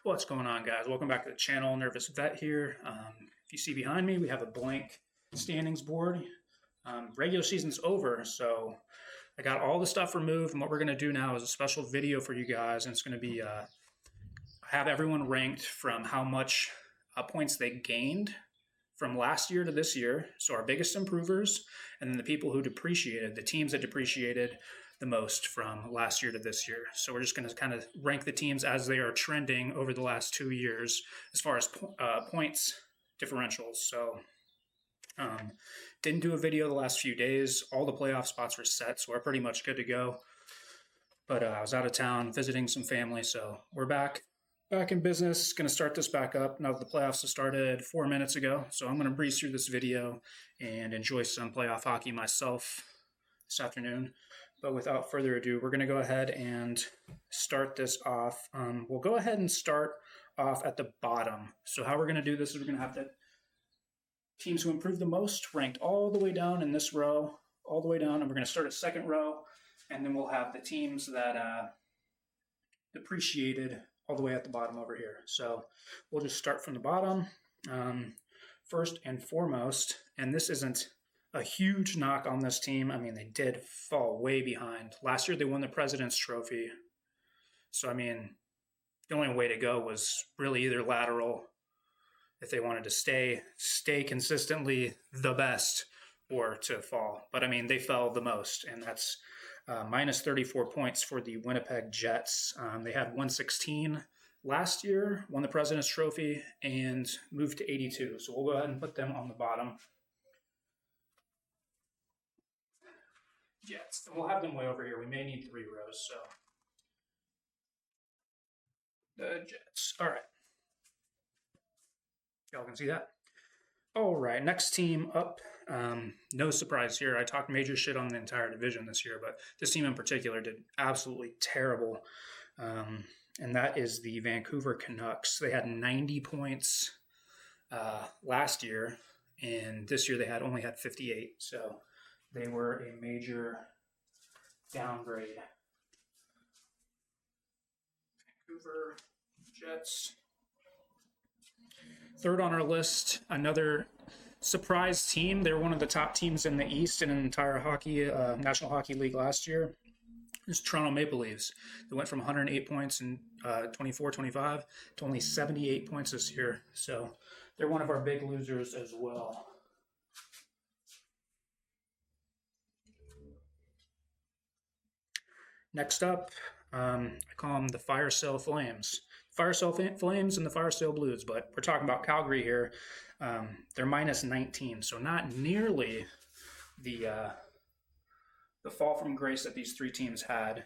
What's going on, guys? Welcome back to the channel. Nervous Vet here. If you see behind me, we have a blank standings board. Regular season's over, so I got all the stuff removed, and what we're going to do now is a special video for you guys, and it's going to be have everyone ranked from how much points they gained from last year to this year. So our biggest improvers, and then the people who depreciated, the teams that depreciated the most from last year to this year. So we're just going to kind of rank the teams as they are trending over the last 2 years as far as points differentials. So didn't do a video the last few days. All the playoff spots were set, so we're pretty much good to go. But I was out of town visiting some family, so we're back in business. Going to start this back up now that the playoffs have started 4 minutes ago. So I'm going to breeze through this video and enjoy some playoff hockey myself this afternoon. But without further ado, we're going to go ahead and start this off. We'll go ahead and start off at the bottom. So how we're going to do this is we're going to have the teams who improved the most ranked all the way down in this row, all the way down, and we're going to start at second row, and then we'll have the teams that depreciated all the way at the bottom over here. So we'll just start from the bottom. First and foremost, and this isn't a huge knock on this team. I mean, they did fall way behind. Last year, they won the President's Trophy. So, I mean, the only way to go was really either lateral if they wanted to stay consistently the best, or to fall. But, I mean, they fell the most, and that's minus 34 points for the Winnipeg Jets. They had 116 last year, won the President's Trophy, and moved to 82. So we'll go ahead and put them on the bottom. Jets. And we'll have them way over here. We may need 3 rows, so. The Jets. All right. Y'all can see that. All right, next team up. No surprise here. I talked major shit on the entire division this year, but this team in particular did absolutely terrible. And that is the Vancouver Canucks. They had 90 points last year, and this year they only had 58. So they were a major downgrade. Vancouver Jets. Third on our list, another surprise team. They were one of the top teams in the East in an entire National Hockey League last year. It's Toronto Maple Leafs. They went from 108 points in 24-25 to only 78 points this year. So they're one of our big losers as well. Next up, I call them the Fire Sale Flames. Fire Sale Flames and the Fire Sale Blues, but we're talking about Calgary here. They're minus 19, so not nearly the fall from grace that these 3 teams had,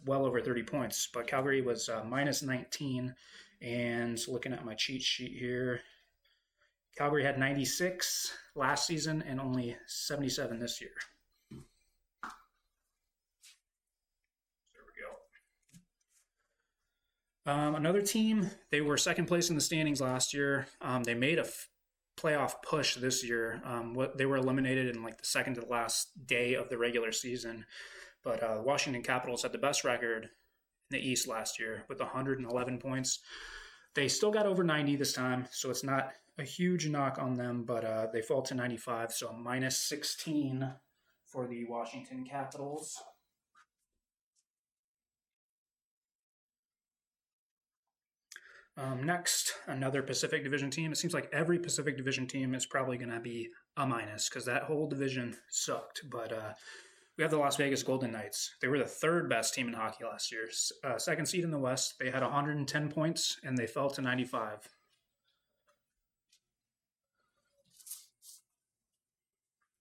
well over 30 points. But Calgary was minus 19, and looking at my cheat sheet here, Calgary had 96 last season and only 77 this year. Another team, they were second place in the standings last year. They made a playoff push this year. They were eliminated in like the second to the last day of the regular season. But Washington Capitals had the best record in the East last year with 111 points. They still got over 90 this time, so it's not a huge knock on them, but they fall to 95, so minus 16 for the Washington Capitals. Next, another Pacific Division team. It seems like every Pacific Division team is probably going to be a minus because that whole division sucked. But we have the Las Vegas Golden Knights. They were the 3rd best team in hockey last year. Second seed in the West. They had 110 points, and they fell to 95.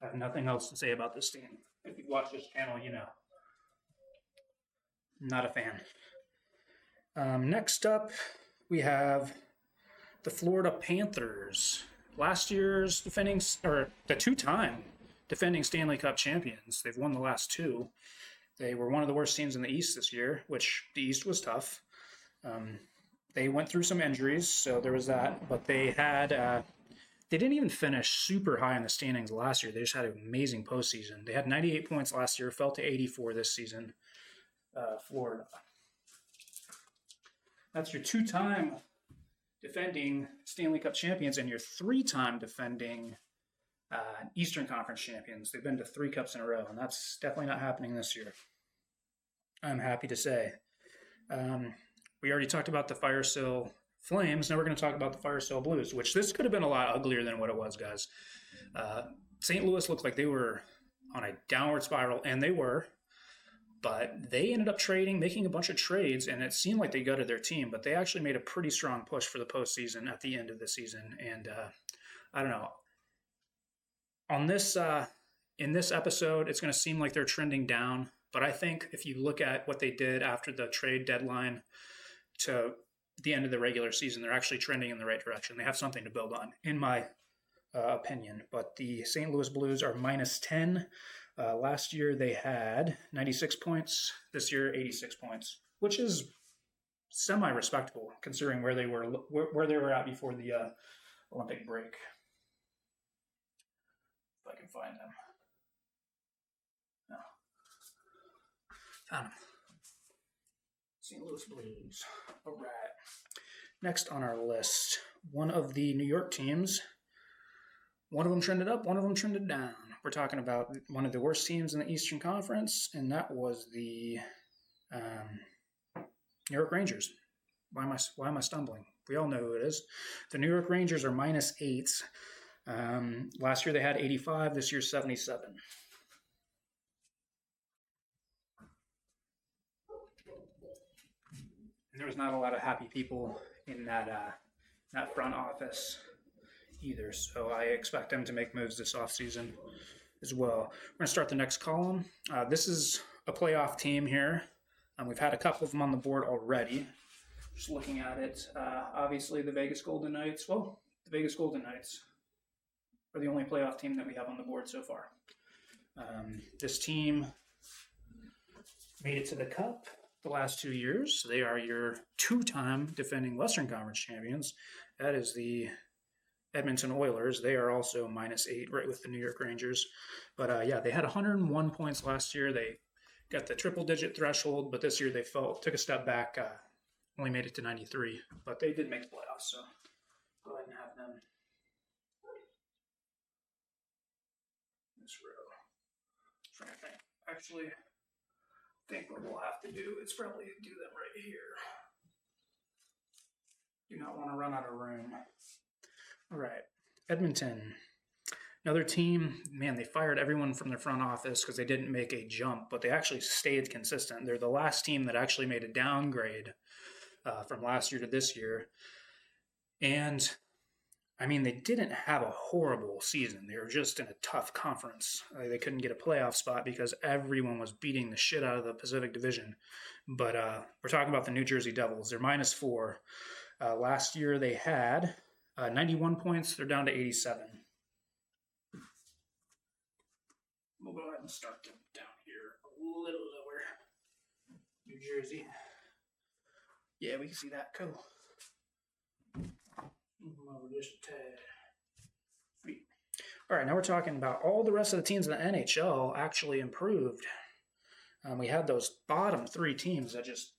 I have nothing else to say about this team. If you've watched this channel, you know. Not a fan. Next up, we have the Florida Panthers. Last year's the 2-time defending Stanley Cup champions. They've won the last 2. They were one of the worst teams in the East this year, which the East was tough. They went through some injuries, so there was that. But they had they didn't even finish super high in the standings last year. They just had an amazing postseason. They had 98 points last year, fell to 84 this season. Florida. That's your two-time defending Stanley Cup champions and your three-time defending Eastern Conference champions. They've been to 3 cups in a row, and that's definitely not happening this year. I'm happy to say. We already talked about the Firesill Flames. Now we're going to talk about the Firesill Blues, which this could have been a lot uglier than what it was, guys. St. Louis looked like they were on a downward spiral, and they were. But they ended up making a bunch of trades, and it seemed like they gutted their team, but they actually made a pretty strong push for the postseason at the end of the season. And I don't know. On this, in this episode, it's going to seem like they're trending down, but I think if you look at what they did after the trade deadline to the end of the regular season, they're actually trending in the right direction. They have something to build on, in my opinion. But the St. Louis Blues are -10. Last year they had 96 points. This year 86 points, which is semi-respectable considering where they were at before the Olympic break. If I can find them. No. Found them. St. Louis Blues. All right. Next on our list, one of the New York teams. One of them trended up, one of them trended down. We're talking about one of the worst teams in the Eastern Conference, and that was the New York Rangers. Why am I stumbling? We all know who it is. The New York Rangers are -8. Last year they had 85. This year 77. And there was not a lot of happy people in that front office either. So I expect them to make moves this offseason as well. We're going to start the next column. This is a playoff team here. We've had a couple of them on the board already. Just looking at it, obviously the Vegas Golden Knights. Well, the Vegas Golden Knights are the only playoff team that we have on the board so far. This team made it to the Cup the last 2 years. They are your two-time defending Western Conference champions. That is the Edmonton Oilers. They are also -8, right with the New York Rangers. But yeah, they had 101 points last year. They got the triple-digit threshold, but this year they took a step back, only made it to 93. But they did make the playoffs, so go ahead and have them. This row. Trying to think. Actually, I think what we'll have to do is probably do them right here. Do not want to run out of room. All right, Edmonton. Another team, man, they fired everyone from their front office because they didn't make a jump, but they actually stayed consistent. They're the last team that actually made a downgrade from last year to this year. And, I mean, they didn't have a horrible season. They were just in a tough conference. They couldn't get a playoff spot because everyone was beating the shit out of the Pacific Division. But we're talking about the New Jersey Devils. They're -4. Last year they had 91 points. They're down to 87. We'll go ahead and start them down here a little lower. New Jersey. Yeah, we can see that. Cool. Move them over just a tad. Sweet. All right, now we're talking about all the rest of the teams in the NHL actually improved. We had those bottom 3 teams that just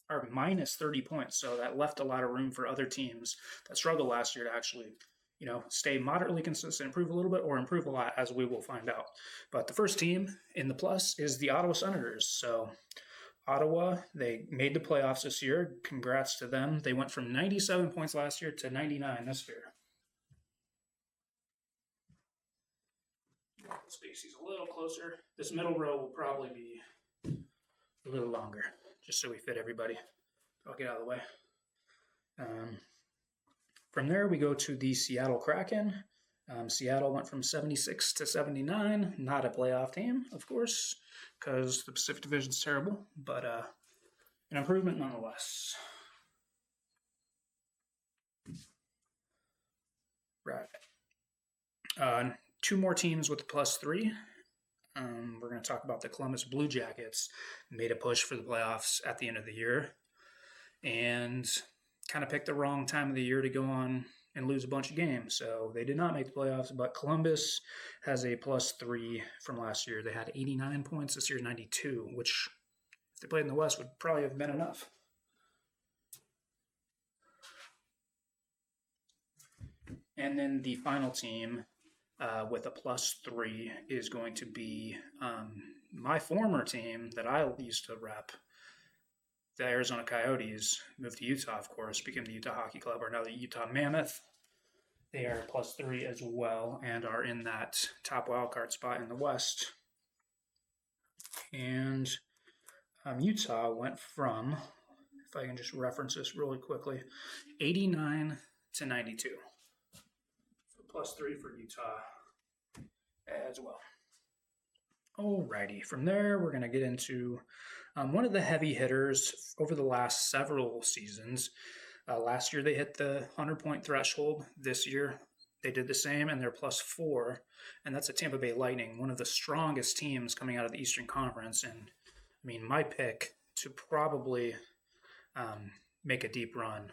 are -30 points, so that left a lot of room for other teams that struggled last year to actually, stay moderately consistent, improve a little bit, or improve a lot, as we will find out. But the first team in the plus is the Ottawa Senators. So Ottawa, they made the playoffs this year. Congrats to them. They went from 97 points last year to 99 this year. Spacey's a little closer. This middle row will probably be a little longer, just so we fit everybody. I'll get out of the way. From there, we go to the Seattle Kraken. Seattle went from 76 to 79. Not a playoff team, of course, because the Pacific Division's terrible, but an improvement nonetheless. Right. 2 more teams with the +3. We're going to talk about the Columbus Blue Jackets. Made a push for the playoffs at the end of the year and kind of picked the wrong time of the year to go on and lose a bunch of games. So they did not make the playoffs, but Columbus has a +3 from last year. They had 89 points. This year 92, which if they played in the West would probably have been enough. And then the final team with a +3 is going to be my former team that I used to rep, the Arizona Coyotes. Moved to Utah, of course, became the Utah Hockey Club, or now the Utah Mammoth. They are +3 as well and are in that top wildcard spot in the West. And Utah went from, if I can just reference this really quickly, 89 to 92. So +3 for Utah as well. Alrighty, from there we're going to get into one of the heavy hitters over the last several seasons. Last year they hit the 100-point threshold. This year they did the same, and they're +4, and that's the Tampa Bay Lightning, one of the strongest teams coming out of the Eastern Conference. And I mean, my pick to probably make a deep run.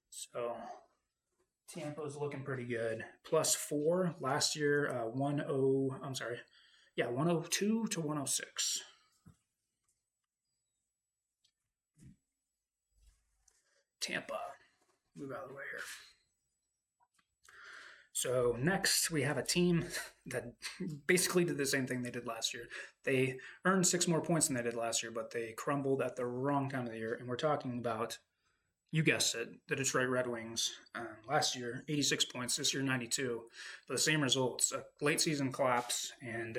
So Tampa's looking pretty good. +4 last year, 102 to 106. Tampa, move out of the way here. So next we have a team that basically did the same thing they did last year. They earned 6 more points than they did last year, but they crumbled at the wrong time of the year. And we're talking about, you guessed it, the Detroit Red Wings. Last year, 86 points. This year, 92. The same results, a late season collapse and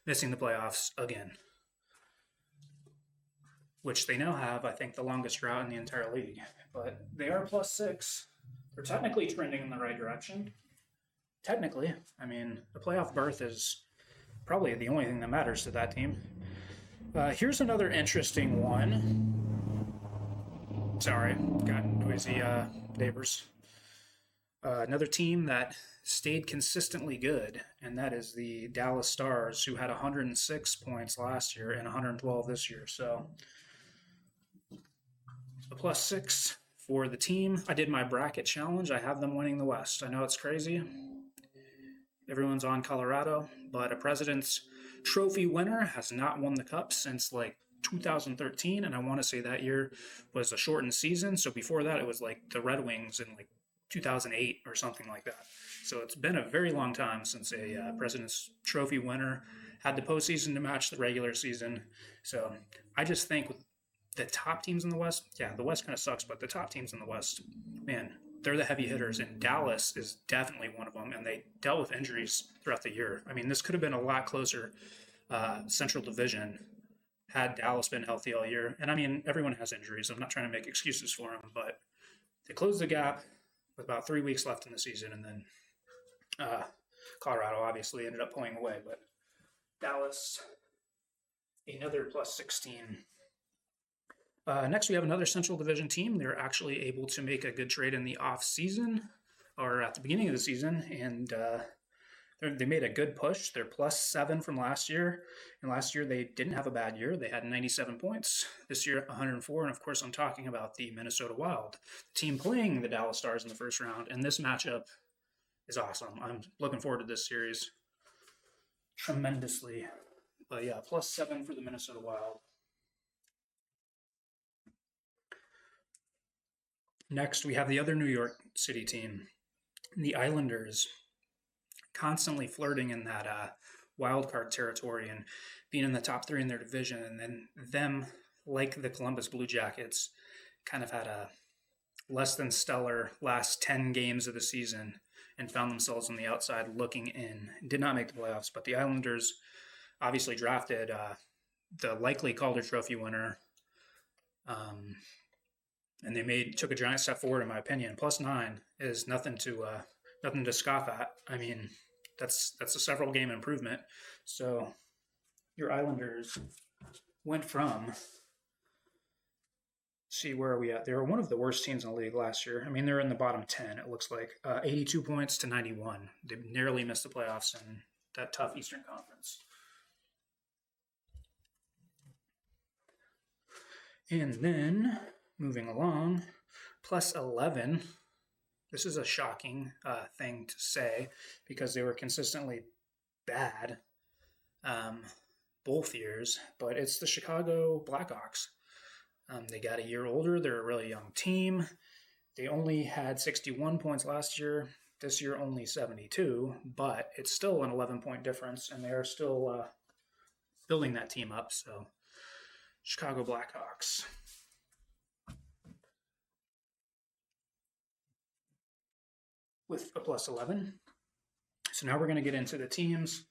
missing the playoffs again, which they now have, I think, the longest drought in the entire league. But they are +6. They're technically trending in the right direction. Technically, I mean, the playoff berth is probably the only thing that matters to that team. Here's another interesting one. Sorry, got noisy neighbors. Another team that stayed consistently good, and that is the Dallas Stars, who had 106 points last year and 112 this year. So a +6 for the team. I did my bracket challenge. I have them winning the West. I know it's crazy. Everyone's on Colorado, but a President's Trophy winner has not won the Cup since like 2013, and I want to say that year was a shortened season. So before that, it was like the Red Wings in like 2008 or something like that. So it's been a very long time since a President's Trophy winner had the postseason to match the regular season. So I just think with the top teams in the West, yeah, the West kind of sucks, but the top teams in the West, man, they're the heavy hitters, and Dallas is definitely one of them, and they dealt with injuries throughout the year. I mean, this could have been a lot closer Central Division had Dallas been healthy all year. And I mean, everyone has injuries. I'm not trying to make excuses for them, but they closed the gap with about 3 weeks left in the season, and then Colorado obviously ended up pulling away, but Dallas, another +16. Next, we have another Central Division team. They're actually able to make a good trade in the off season or at the beginning of the season, and they made a good push. They're +7 from last year, and last year they didn't have a bad year. They had 97 points. This year, 104, and of course, I'm talking about the Minnesota Wild, the team playing the Dallas Stars in the first round, and this matchup is awesome. I'm looking forward to this series tremendously. But yeah, +7 for the Minnesota Wild. Next, we have the other New York City team, the Islanders, constantly flirting in that wild card territory and being in the top 3 in their division. And then them, like the Columbus Blue Jackets, kind of had a less than stellar last 10 games of the season and found themselves on the outside looking in. Did not make the playoffs, but the Islanders obviously drafted the likely Calder Trophy winner, and they took a giant step forward, in my opinion. +9 is nothing to scoff at. I mean, that's a several game improvement. So your Islanders went from, see, where are we at? They were one of the worst teams in the league last year. I mean, they're in the bottom 10, it looks like. 82 points to 91. They narrowly missed the playoffs in that tough Eastern Conference. And then, moving along, +11. This is a shocking thing to say because they were consistently bad both years, but it's the Chicago Blackhawks. They got a year older. They're a really young team. They only had 61 points last year. This year only 72, but it's still an 11-point difference, and they are still building that team up. So, Chicago Blackhawks. With a plus 11. So now we're going to get into the teams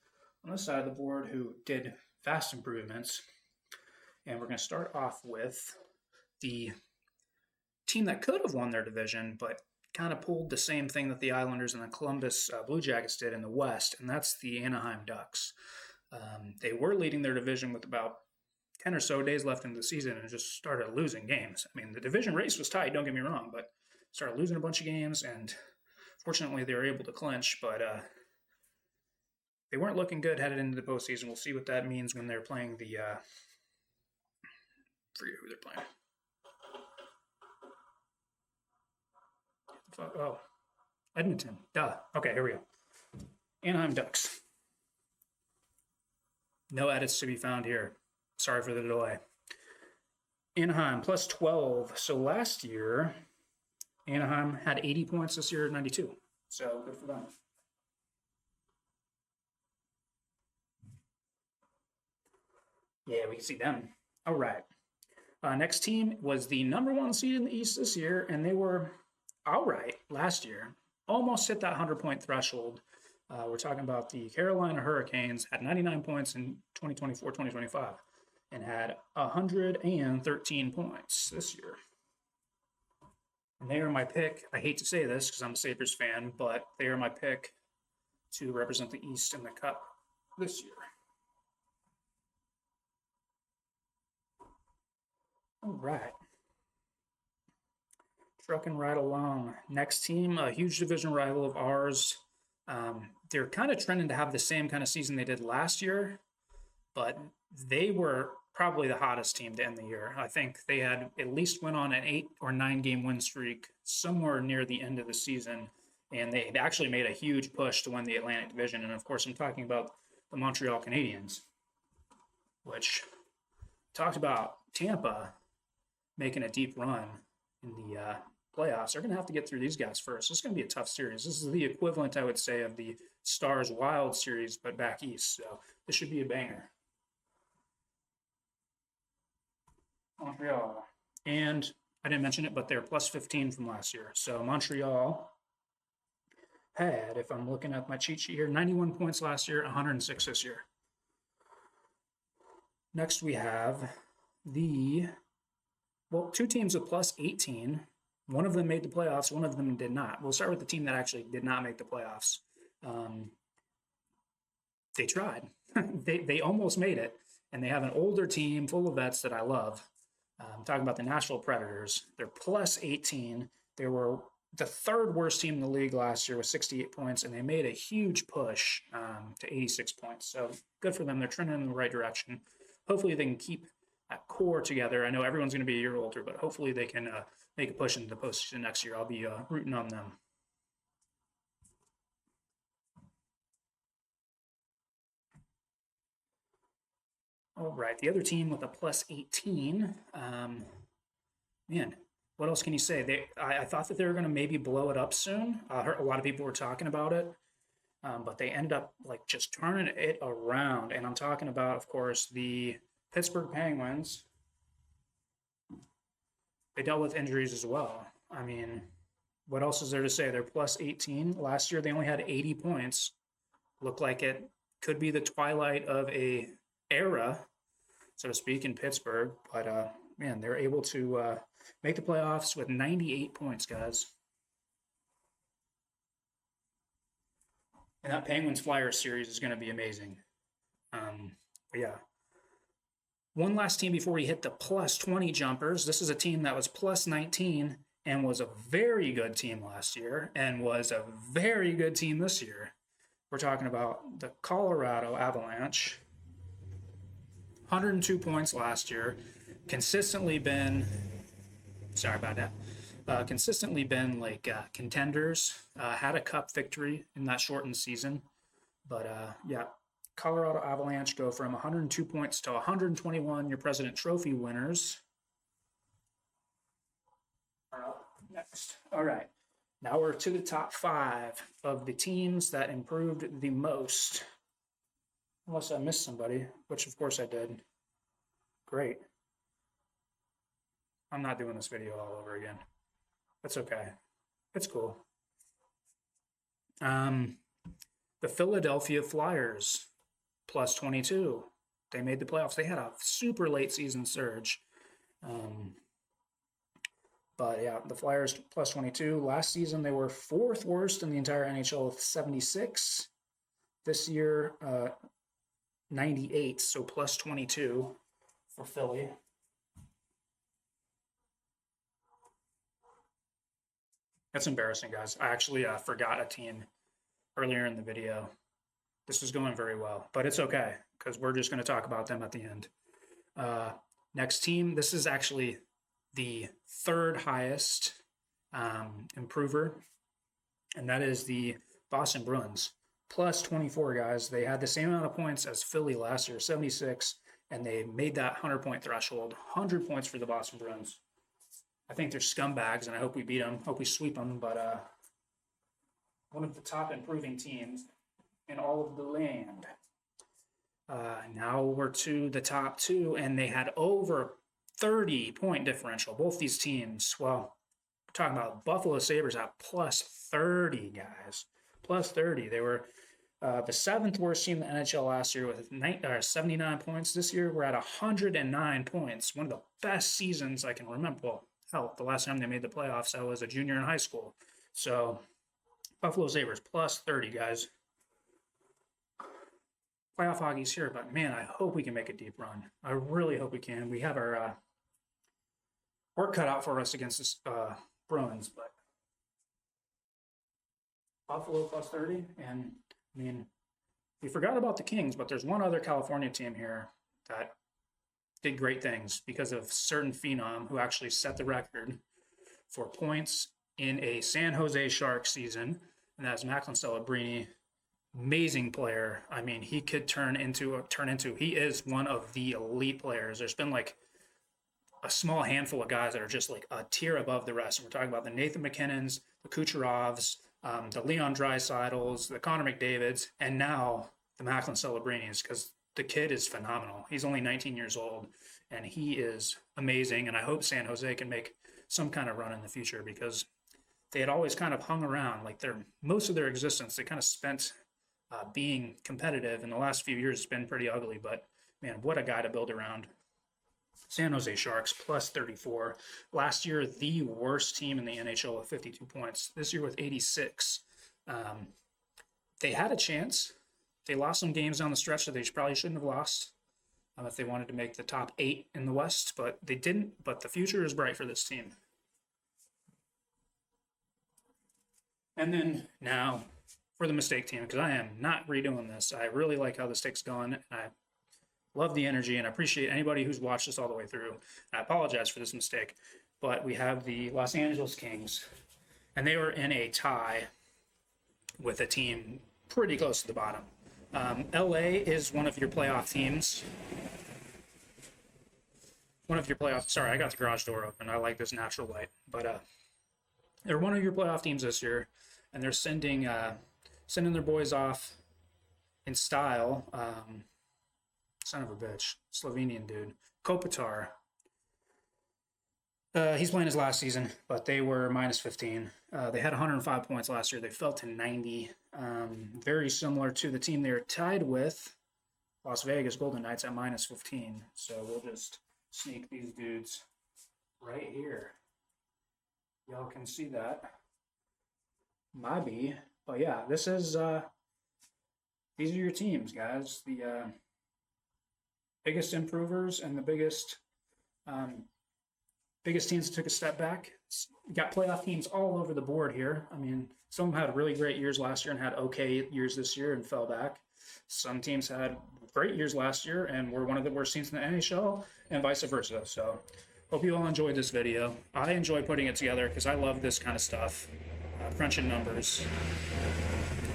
on this side of the board who did vast improvements. And we're going to start off with the team that could have won their division, but kind of pulled the same thing that the Islanders and the Columbus Blue Jackets did in the West, and that's the Anaheim Ducks. They were leading their division with about 10 or so days left in the season and just started losing games. I mean, the division race was tight, don't get me wrong, but started losing a bunch of games, and fortunately they were able to clinch, but they weren't looking good headed into the postseason. We'll see what that means when they're playing the I forget who they're playing. Oh, Edmonton. Duh. Okay, here we go. Anaheim Ducks. No edits to be found here. Sorry for the delay. Anaheim plus 12. So last year, Anaheim had 80 points. This year, 92. So good for them. Yeah, we can see them. All right. Next team was the number 1 seed in the East this year, and they were all right last year. Almost hit that 100-point threshold. We're talking about the Carolina Hurricanes, had 99 points in 2024-2025 and had 113 points this year. And they are my pick. I hate to say this because I'm a Sabres fan, but they are my pick to represent the East in the Cup this year. All right. Trucking right along. Next team, a huge division rival of ours. They're kind of trending to have the same kind of season they did last year, but they were probably the hottest team to end the year. I think they had at least went on an 8 or 9 game win streak somewhere near the end of the season, and they actually made a huge push to win the Atlantic Division. And of course, I'm talking about the Montreal Canadiens, which talked about Tampa making a deep run in the playoffs. They're going to have to get through these guys first. This is going to be a tough series. This is the equivalent, I would say, of the Stars Wild series, but back east. So this should be a banger. Montreal. And I didn't mention it, but they're plus 15 from last year. So Montreal had, if I'm looking at my cheat sheet here, 91 points last year, 106 this year. Next we have two teams with plus 18. One of them made the playoffs, one of them did not. We'll start with the team that actually did not make the playoffs. They tried. they almost made it, and they have an older team full of vets that I love. I'm talking about the Nashville Predators. They're plus 18. They were the 3rd worst team in the league last year with 68 points, and they made a huge push to 86 points. So good for them. They're trending in the right direction. Hopefully they can keep that core together. I know everyone's going to be a year older, but hopefully they can make a push into the postseason next year. I'll be rooting on them. All right, the other team with a plus 18, man, what else can you say? I thought that they were going to maybe blow it up soon. I heard a lot of people were talking about it, but they ended up like just turning it around. And I'm talking about, of course, the Pittsburgh Penguins. They dealt with injuries as well. I mean, what else is there to say? They're plus 18. Last year, they only had 80 points. Looked like it could be the twilight of a era, so to speak, in Pittsburgh. But, man, they're able to make the playoffs with 98 points, guys. And that Penguins-Flyers series is going to be amazing. But yeah. One last team before we hit the plus 20 jumpers. This is a team that was plus 19 and was a very good team last year and was a very good team this year. We're talking about the Colorado Avalanche. 102 points last year. Consistently been like contenders. Had a cup victory in that shortened season. But yeah, Colorado Avalanche go from 102 points to 121, your President Trophy winners. Next. All right. Now we're to the top 5 of the teams that improved the most. Unless I missed somebody, which of course I did. Great. I'm not doing this video all over again. That's okay. It's cool. The Philadelphia Flyers, plus 22. They made the playoffs. They had a super late season surge. But yeah, the Flyers plus 22. Last season, they were 4th worst in the entire NHL with 76. This year, 98, so plus 22 for Philly. That's embarrassing, guys. I actually forgot a team earlier in the video. This is going very well, but it's okay because we're just going to talk about them at the end. Next team, this is actually the 3rd highest improver, and that is the Boston Bruins. Plus 24, guys. They had the same amount of points as Philly last year, 76, and they made that 100-point threshold. 100 points for the Boston Bruins. I think they're scumbags, and I hope we beat them. Hope we sweep them, but one of the top improving teams in all of the land. Now we're to the top 2, and they had over 30-point differential. Both these teams, well, we're talking about Buffalo Sabres at plus 30, guys. Plus 30. They were the 7th worst team in the NHL last year with 79 points. This year, we're at 109 points. One of the best seasons I can remember. Well, hell, the last time they made the playoffs, I was a junior in high school. So, Buffalo Sabres plus 30, guys. Playoff hockey's here, but man, I hope we can make a deep run. I really hope we can. We have our work cut out for us against this Bruins, but Buffalo plus 30, and I mean, we forgot about the Kings, but there's one other California team here that did great things because of certain phenom who actually set the record for points in a San Jose Sharks season, and that's Macklin Celebrini. Amazing player. I mean, he could turn into. He is one of the elite players. There's been like a small handful of guys that are just like a tier above the rest. And we're talking about the Nathan McKinnons, the Kucherovs, the Leon Draisaitl's, the Connor McDavids, and now the Macklin Celebrinis, because the kid is phenomenal. He's only 19 years old, and he is amazing. And I hope San Jose can make some kind of run in the future because they had always kind of hung around. Like most of their existence, they kind of spent being competitive. In the last few years, it's been pretty ugly. But man, what a guy to build around. San Jose Sharks plus 34. Last year, the worst team in the NHL with 52 points. This year with 86. They had a chance. They lost some games down the stretch that they probably shouldn't have lost if they wanted to make the top 8 in the West, but they didn't. But the future is bright for this team. And then now for the mistake team, because I am not redoing this. I really like how this take's going, and I love the energy, and I appreciate anybody who's watched this all the way through. I apologize for this mistake, but we have the Los Angeles Kings, and they were in a tie with a team pretty close to the bottom. LA is one of your playoff teams. Sorry, I got the garage door open. I like this natural light. But they're one of your playoff teams this year, and they're sending their boys off in style. Son of a bitch. Slovenian dude. Kopitar. He's playing his last season, but they were minus 15. They had 105 points last year. They fell to 90. Very similar to the team they were tied with, Las Vegas Golden Knights, at minus 15. So we'll just sneak these dudes right here. Y'all can see that. Maybe. But yeah, this is these are your teams, guys. The biggest improvers and the biggest teams that took a step back. You got playoff teams all over the board here. I mean, some had really great years last year and had okay years this year and fell back. Some teams had great years last year and were one of the worst teams in the NHL, and vice versa. So hope you all enjoyed this video. I enjoy putting it together because I love this kind of stuff. Crunching numbers.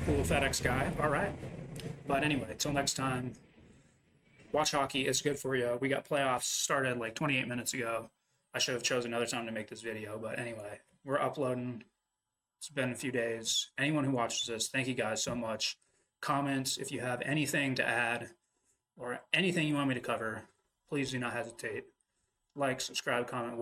Cool FedEx guy. All right. But anyway, till next time, watch hockey. It's good for you. We got playoffs started like 28 minutes ago. I should have chosen another time to make this video. But anyway, we're uploading It's been a few days. Anyone who watches this, thank you guys so much. Comments if you have anything to add or anything you want me to cover, please do not hesitate. Like, subscribe, comment.